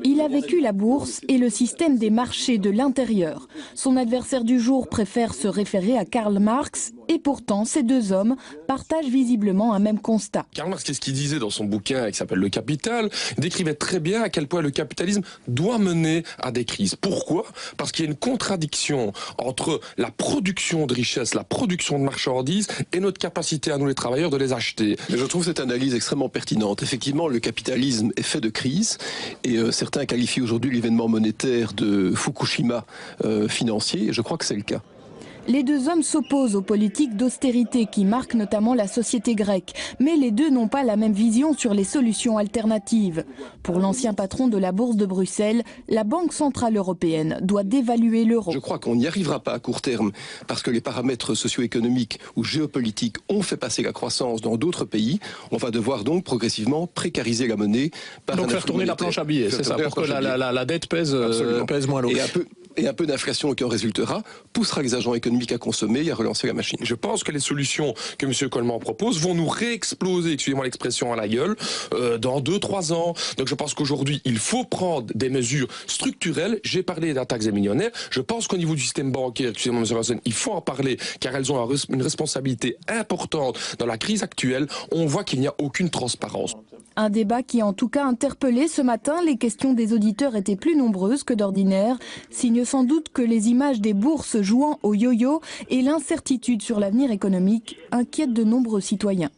Il a vécu la bourse et le système des marchés de l'intérieur. Son adversaire du jour préfère se référer à Karl Marx et pourtant ces deux hommes partagent visiblement un même constat. Karl Marx, qu'est-ce qu'il disait dans son bouquin qui s'appelle Le Capital? Il décrivait très bien à quel point le capitalisme doit mener à des crises. Pourquoi? Parce qu'il y a une contradiction entre la production de richesses, la production de marchandises et notre capacité à nous les travailleurs de les acheter. Mais je trouve cette analyse extrêmement pertinente. Effectivement, le capitalisme est fait de crises et certains qualifient aujourd'hui l'événement monétaire de Fukushima financier, et je crois que c'est le cas. Les deux hommes s'opposent aux politiques d'austérité qui marquent notamment la société grecque. Mais les deux n'ont pas la même vision sur les solutions alternatives. Pour l'ancien patron de la Bourse de Bruxelles, la Banque Centrale Européenne doit dévaluer l'euro. Je crois qu'on n'y arrivera pas à court terme parce que les paramètres socio-économiques ou géopolitiques ont fait passer la croissance dans d'autres pays. On va devoir donc progressivement précariser la monnaie. Donc faire tourner la planche à billets, c'est ça, pour que la dette pèse moins lourd. Et un peu d'inflation qui en résultera poussera les agents économiques à consommer et à relancer la machine. Je pense que les solutions que M. Coleman propose vont nous réexploser, excusez-moi l'expression, à la gueule dans 2-3 ans. Donc je pense qu'aujourd'hui, il faut prendre des mesures structurelles. J'ai parlé d'un taxe des millionnaires. Je pense qu'au niveau du système bancaire, excusez-moi M. Rosen, il faut en parler car elles ont une responsabilité importante dans la crise actuelle. On voit qu'il n'y a aucune transparence. Un débat qui en tout cas interpellé ce matin. Les questions des auditeurs étaient plus nombreuses que d'ordinaire. Signe sans doute que les images des bourses jouant au yo-yo et l'incertitude sur l'avenir économique inquiètent de nombreux citoyens.